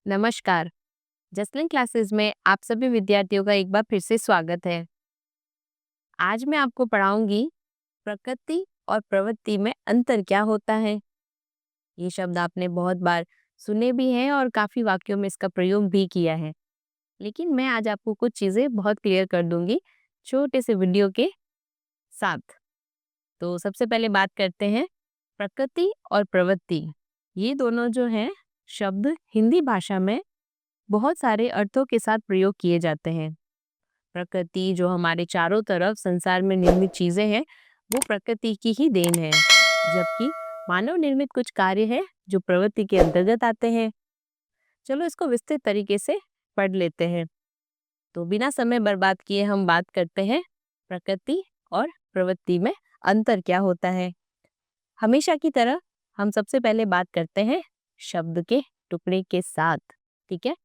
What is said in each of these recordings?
नमस्कार। जसलिन क्लासेस में आप सभी विद्यार्थियों का एक बार फिर से स्वागत है। आज मैं आपको पढ़ाऊंगी प्रकृति और प्रवृत्ति में अंतर क्या होता है। ये शब्द आपने बहुत बार सुने भी हैं और काफी वाक्यों में इसका प्रयोग भी किया है, लेकिन मैं आज आपको कुछ चीजें बहुत क्लियर कर दूंगी छोटे से वीडियो के साथ। तो सबसे पहले बात करते हैं प्रकृति और प्रवृत्ति। ये दोनों जो हैं शब्द हिंदी भाषा में बहुत सारे अर्थों के साथ प्रयोग किए जाते हैं। प्रकृति जो हमारे चारों तरफ संसार में निर्मित चीजें हैं, वो प्रकृति की ही देन है, जबकि मानव निर्मित कुछ कार्य है जो प्रवृत्ति के अंतर्गत आते हैं। चलो इसको विस्तृत तरीके से पढ़ लेते हैं। तो बिना समय बर्बाद किए हम बात करते हैं प्रकृति और प्रवृत्ति में अंतर क्या होता है। हमेशा की तरह हम सबसे पहले बात करते हैं शब्द के टुकड़े के साथ। ठीक है,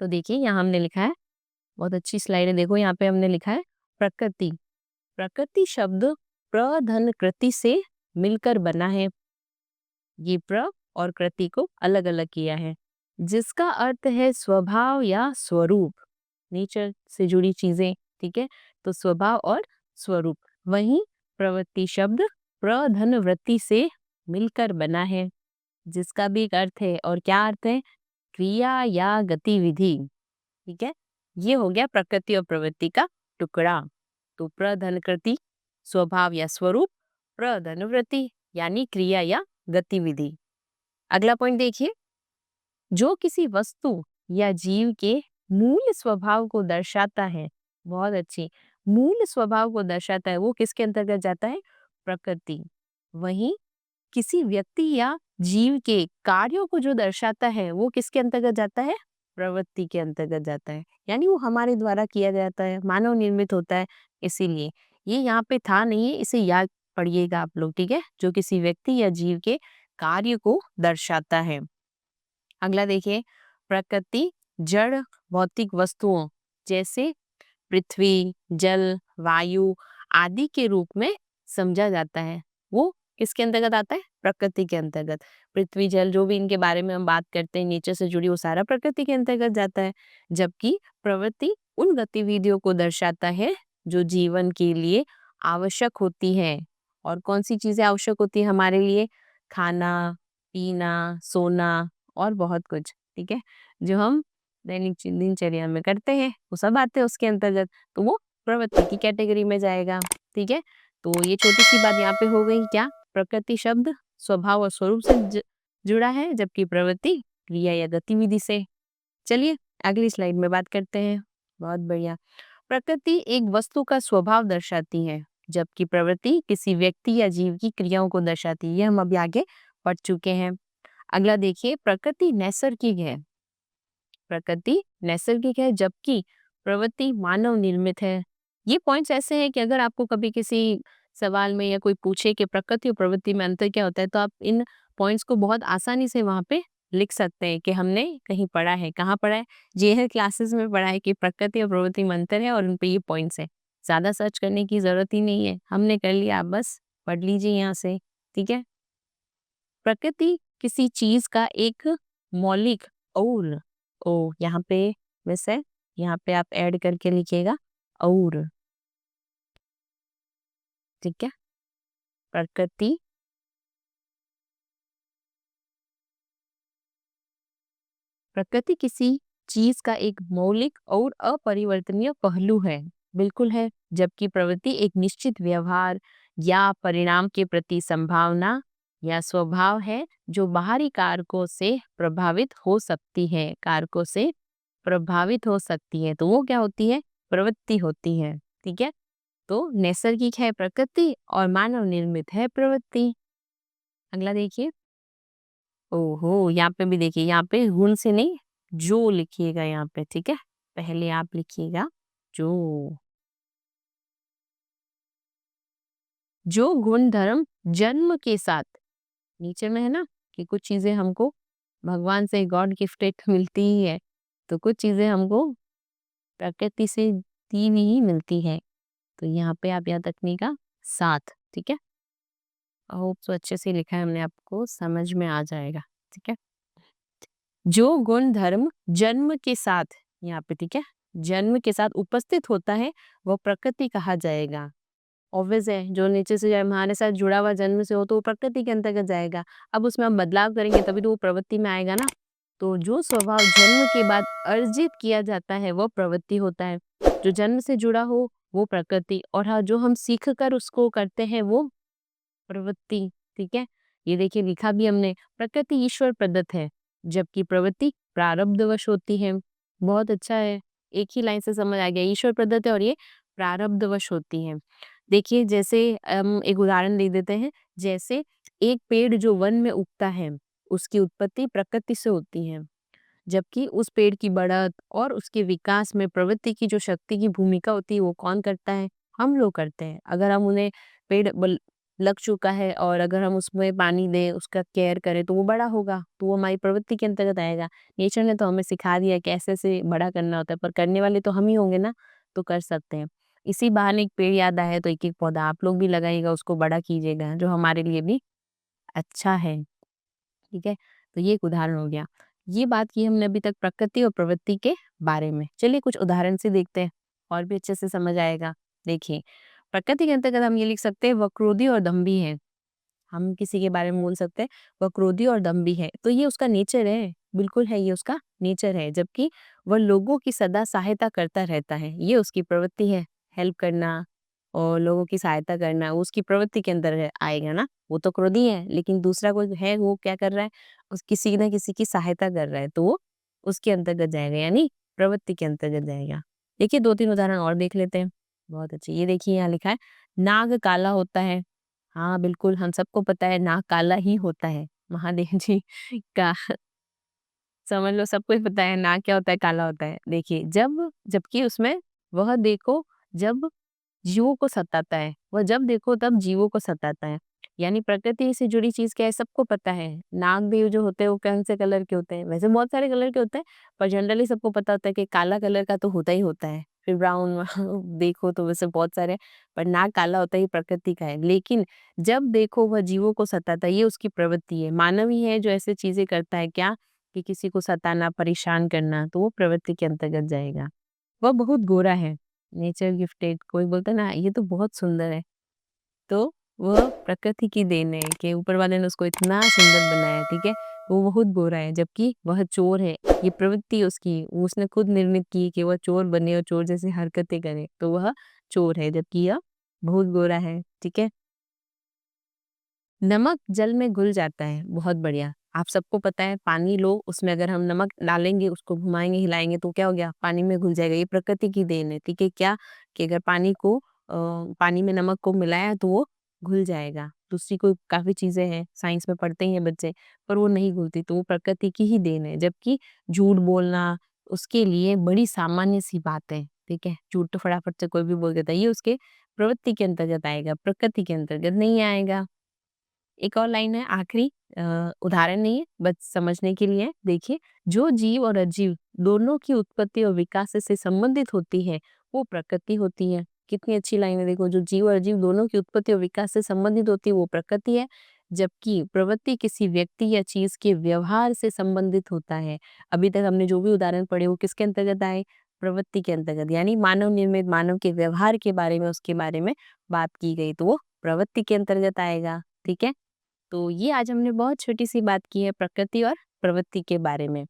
तो देखिए यहाँ हमने लिखा है, बहुत अच्छी स्लाइड है, देखो यहाँ पे हमने लिखा है प्रकृति। प्रकृति शब्द प्रधन कृति से मिलकर बना है। ये प्र और कृति को अलग अलग किया है, जिसका अर्थ है स्वभाव या स्वरूप, नेचर से जुड़ी चीजें। ठीक है, तो स्वभाव और स्वरूप। वहीं प्रवृत्ति शब्द प्रधन वृत्ति से मिलकर बना है, जिसका भी एक अर्थ है। और क्या अर्थ है? क्रिया या गतिविधि। ठीक है, ये हो गया प्रकृति और प्रवृत्ति का टुकड़ा। तो प्रधनकृति स्वभाव या स्वरूप, प्रधनवृत्ति यानी क्रिया या गतिविधि। अगला पॉइंट देखिए, जो किसी वस्तु या जीव के मूल स्वभाव को दर्शाता है। बहुत अच्छी, मूल स्वभाव को दर्शाता है, वो किसके अंतर्गत जाता है? प्रकृति। वहीं किसी व्यक्ति या जीव के कार्यों को जो दर्शाता है, वो किसके अंतर्गत जाता है? प्रवृत्ति के अंतर्गत जाता है। यानी वो हमारे द्वारा किया जाता है, मानव निर्मित होता है। इसीलिए ये यहाँ पे था नहीं है, इसे याद पढ़िएगा आप लोग। ठीक है, जो किसी व्यक्ति या जीव के कार्य को दर्शाता है। अगला देखिए, प्रकृति जड़ भौतिक वस्तुओं जैसे पृथ्वी, जल, वायु आदि के रूप में समझा जाता है। वो किसके अंतर्गत आता है? प्रकृति के अंतर्गत। पृथ्वी, जल, जो भी इनके बारे में हम बात करते हैं, नेचर से जुड़ी, वो सारा प्रकृति के अंतर्गत जाता है। जबकि प्रवृत्ति उन गतिविधियों को दर्शाता है जो जीवन के लिए आवश्यक होती है। और कौन सी चीजें आवश्यक होती है हमारे लिए? खाना, पीना, सोना और बहुत कुछ। ठीक है, जो हम दैनिक दिनचर्या में करते हैं, वो सब आते हैं उसके अंतर्गत, तो वो प्रवृत्ति की कैटेगरी में जाएगा। ठीक है, तो ये छोटी सी बात यहाँ पे हो गई। क्या? प्रकृति शब्द स्वभाव और स्वरूप से जुड़ा है, जबकि प्रवृत्ति क्रिया या गतिविधि से। चलिए अगली स्लाइड में बात करते हैं। बहुत बढ़िया। प्रकृति एक वस्तु का स्वभाव दर्शाती है, जबकि प्रवृत्ति किसी व्यक्ति या जीव की क्रियाओं को दर्शाती है। ये हम अभी आगे पढ़ चुके हैं। अगला देखिए, प्रकृति नैसर्गिक है। प्रकृति नैसर्गिक है, जबकि प्रवृत्ति मानव निर्मित है। ये पॉइंट्स ऐसे हैं कि अगर आपको कभी किसी सवाल में या कोई पूछे कि प्रकृति और प्रवृत्ति में अंतर क्या होता है, तो आप इन पॉइंट्स को बहुत आसानी से वहां पे लिख सकते हैं कि हमने कहीं पढ़ा है। कहाँ पढ़ा है? जेएल क्लासेस में पढ़ा है कि प्रकृति और प्रवृत्ति में अंतर है और उन पे ये पॉइंट्स है। ज्यादा सर्च करने की जरूरत ही नहीं है, हमने कर लिया, आप बस पढ़ लीजिए यहाँ से। ठीक है, प्रकृति किसी चीज का एक मौलिक और, ओ यहाँ पे मिस है, यहाँ पे आप ऐड करके लिखिएगा और। ठीक है, प्रकृति प्रकृति किसी चीज का एक मौलिक और अपरिवर्तनीय पहलू है। बिल्कुल है। जबकि प्रवृत्ति एक निश्चित व्यवहार या परिणाम के प्रति संभावना या स्वभाव है, जो बाहरी कारकों से प्रभावित हो सकती है। कारकों से प्रभावित हो सकती है, तो वो क्या होती है? प्रवृत्ति होती है। ठीक है, तो नैसर्गिक है प्रकृति और मानव निर्मित है प्रवृत्ति। अगला देखिए, ओहो यहाँ पे भी देखिए, यहाँ पे गुण से नहीं, जो लिखिएगा यहाँ पे। ठीक है, पहले आप लिखिएगा जो। जो गुण धर्म जन्म के साथ, नीचे में है ना कि कुछ चीजें हमको भगवान से गॉड गिफ्टेड मिलती ही है, तो कुछ चीजें हमको प्रकृति से दी हुई ही मिलती है। तो यहाँ पे आप याद रखने का साथ। ठीक है, होप सो अच्छे से लिखा है हमने, आपको समझ में आ जाएगा। ठीक है, जो गुण धर्म जन्म के साथ, यहाँ पे ठीक है, जन्म के साथ उपस्थित होता है वो प्रकृति कहा जाएगा। ऑब्वियस है, जो नीचे से हमारे साथ जुड़ा हुआ जन्म से हो तो वो प्रकृति के अंतर्गत जाएगा। अब उसमें हम बदलाव करेंगे तभी तो वो प्रवृत्ति में आएगा ना। तो जो स्वभाव जन्म के बाद अर्जित किया जाता है वो प्रवृत्ति होता है। जो जन्म से जुड़ा हो वो प्रकृति, और हाँ, जो हम सीख कर उसको करते हैं वो प्रवृत्ति। ठीक है, ये देखिए लिखा भी हमने, प्रकृति ईश्वर प्रदत्त है जबकि प्रवृत्ति प्रारब्धवश होती है। बहुत अच्छा है, एक ही लाइन से समझ आ गया, ईश्वर प्रदत्त है और ये प्रारब्धवश होती है। देखिए जैसे हम एक उदाहरण दे देते हैं, जैसे एक पेड़ जो वन में उगता है उसकी उत्पत्ति प्रकृति से होती है, जबकि उस पेड़ की बढ़त और उसके विकास में प्रवृत्ति की जो शक्ति की भूमिका होती है वो कौन करता है? हम लोग करते हैं। अगर हम उन्हें पेड़ लग चुका है और अगर हम उसमें पानी दें, उसका केयर करें तो वो बड़ा होगा, तो वो हमारी प्रवृत्ति के अंतर्गत आएगा। नेचर ने तो हमें सिखा दिया कि ऐसे-ऐसे बड़ा करना होता है, पर करने वाले तो हम ही होंगे ना, तो कर सकते हैं। इसी बहाने एक पेड़ याद आया तो एक-एक पौधा आप लोग भी लगाइएगा, उसको बड़ा कीजिएगा, जो हमारे लिए भी अच्छा है। ठीक है? तो ये एक उदाहरण हो गया। ये बात की हमने अभी तक प्रकृति और प्रवृत्ति के बारे में। चलिए कुछ उदाहरण से देखते हैं, और भी अच्छे से समझ आएगा। देखिए, प्रकृति के अंतर्गत हम ये लिख सकते हैं वह क्रोधी और दंभी है। हम किसी के बारे में बोल सकते हैं वह क्रोधी और दंभी है, तो ये उसका नेचर है, बिल्कुल है, ये उसका नेचर है। जबकि वह लोगों की सदा सहायता करता रहता है, ये उसकी प्रवृत्ति है, हेल्प करना और लोगों की सहायता करना, वो उसकी प्रवृत्ति के अंदर आएगा ना। वो तो क्रोधी है, लेकिन दूसरा कोई है वो क्या कर रहा है, उस किसी न किसी की सहायता कर रहा है, तो वो उसके अंतर्गत जाएगा, यानी प्रवृत्ति के अंतर्गत जाएगा। देखिए 2-3 उदाहरण और देख लेते हैं। बहुत अच्छे, ये देखिए यहाँ लिखा है, नाग काला होता है। हाँ, बिल्कुल, हम सबको पता है नाग काला ही होता है। महादेव जी का समझ लो सबको ही पता है नाग क्या होता है, काला होता है। देखिए जबकि उसमें वह देखो जब जीवों को सताता है, वह जब देखो तब जीवों को सताता है। यानी प्रकृति से जुड़ी चीज़ क्या है सबको पता है। नागदेव जो होते हैं वो कौन से कलर के होते हैं? वैसे बहुत सारे कलर के होते हैं, पर जनरली सबको पता होता है कि काला कलर का तो होता ही होता है। फिर ब्राउन देखो तो वैसे बहुत सारे, पर नाग काला होता ही प्रकृति का है। लेकिन जब देखो वह जीवों को सताता है, ये उसकी प्रवृत्ति है। मानव ही है जो ऐसी चीज़ें करता है क्या? कि किसी को सताना, परेशान करना, तो वो प्रवृत्ति के अंतर्गत जाएगा। वह बहुत गोरा है, नेचर गिफ्टेड, कोई बोलता है ना ये तो बहुत सुंदर है, तो वह प्रकृति की देन है कि ऊपर वाले ने उसको इतना सुंदर बनाया है, ठीक है? वो बहुत गोरा है, जबकि वह चोर है, ये प्रवृत्ति उसकी, उसने खुद निर्मित की कि वह चोर बने और चोर जैसी हरकतें करे, तो वह चोर है, जबकि यह बहुत गोरा है, ठीक है? नमक जल में घुल जाता है, बहुत बढ़िया। आप सबको पता है पानी लो, उसमें अगर हम नमक डालेंगे, उसको घुमाएँगे, हिलाएँगे तो क्या हो गया? पानी में घुल जाएगा, ये प्रकृति की देन है, ठीक है? क्या? कि अगर पानी में नमक को मिलाया तो वो घुल जाएगा। दूसरी कोई काफ़ी चीज़ें हैं, साइंस में पढ़ते ही हैं बच्चे, पर वो नहीं घुलती, तो वो प्रकृति की ही देन है। जबकि झूठ बोलना, उसके लिए बड़ी सामान्य-सी बात है, ठीक है? झूठ तो फटाफट से कोई भी बोल देता है, ये उसके प्रवृत्ति के अंतर्गत आएगा, प्रकृति के अंतर्गत नहीं आएगा। एक और लाइन है आखिरी, उदाहरण नहीं है, बस समझने के लिए है। देखिए, जो जीव और अजीव दोनों की उत्पत्ति और विकास से संबंधित होती है, वो प्रकृति होती है। कितनी अच्छी लाइन है देखो, जो जीव और अजीव दोनों की उत्पत्ति और विकास से संबंधित होती है, वो प्रकृति है। जबकि प्रवृत्ति किसी व्यक्ति या चीज़ के व्यवहार से संबंधित होता है। अभी तक हमने जो भी उदाहरण पढ़े वो किसके अंतर्गत आए? प्रवृत्ति के अंतर्गत, यानी मानव निर्मित, मानव के व्यवहार के बारे में, उसके बारे में बात की गई, तो वो प्रवृत्ति के अंतर्गत आएगा। ठीक है? तो ये आज हमने बहुत छोटी-सी बात की है प्रकृति और प्रवृत्ति के बारे में।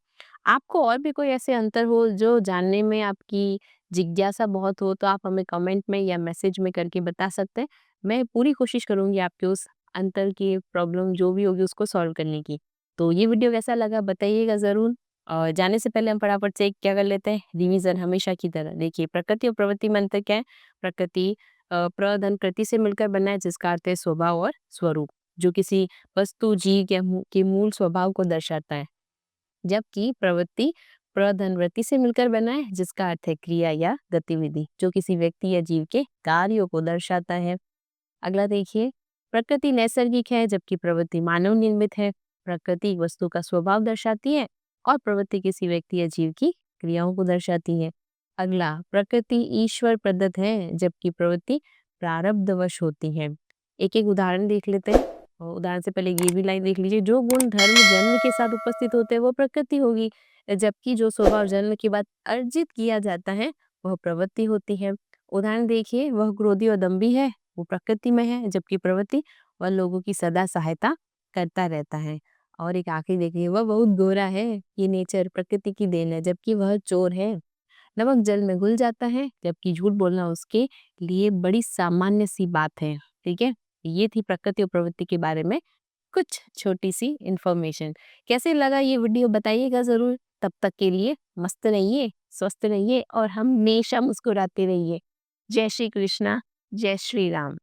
आपको और भी कोई ऐसे अंतर हो जो जानने में आपकी जिज्ञासा बहुत हो, तो आप हमें कमेंट में या मैसेज में करके बता सकते हैं। मैं पूरी कोशिश करूँगी आपके उस अंतर की प्रॉब्लम जो भी होगी उसको सॉल्व करने की। तो ये वीडियो कैसा लगा बताइएगा ज़रूर, और जाने से पहले हम फटाफट से एक क्या कर लेते हैं, रिवीजन हमेशा की तरह। देखिए प्रकृति और प्रवृत्ति में अंतर क्या है? प्रकृति प्र धन कृति से मिलकर बना है, जिसका अर्थ है स्वभाव और स्वरूप, जो किसी वस्तु, जीव या के मूल स्वभाव को दर्शाता है। जबकि प्रवृत्ति प्रधनवृत्ति से मिलकर बना है, जिसका अर्थ है क्रिया या गतिविधि, जो किसी व्यक्ति या जीव के कार्यों को दर्शाता है। अगला देखिए, प्रकृति नैसर्गिक है जबकि प्रवृत्ति मानव निर्मित है। प्रकृति एक वस्तु का स्वभाव दर्शाती है और प्रवृत्ति किसी व्यक्ति या जीव की क्रियाओं को दर्शाती है। अगला, प्रकृति ईश्वर प्रदत्त है जबकि प्रवृत्ति प्रारब्धवश होती है। एक एक उदाहरण देख लेते हैं। और उदाहरण से पहले ये भी लाइन देख लीजिए, जो गुण धर्म जन्म के साथ उपस्थित होते हैं वो प्रकृति होगी, जबकि जो स्वभाव जन्म के बाद अर्जित किया जाता है वह प्रवृत्ति होती है। उदाहरण देखिए, वह क्रोधी और दम्भी है, वो प्रकृति में है, जबकि प्रवृत्ति वह लोगों की सदा सहायता करता रहता है। और एक आखिरी देखिए, वह बहुत गोरा है, ये नेचर प्रकृति की देन है, जबकि वह चोर है। नमक जल में घुल जाता है, जबकि झूठ बोलना उसके लिए बड़ी सामान्य सी बात है। ठीक है, ये थी प्रकृति और प्रवृत्ति के बारे में कुछ छोटी सी इंफॉर्मेशन। कैसे लगा ये वीडियो बताइएगा जरूर। तब तक के लिए मस्त रहिए, स्वस्थ रहिए और हमेशा मुस्कुराते रहिए। जय श्री कृष्णा, जय श्री राम।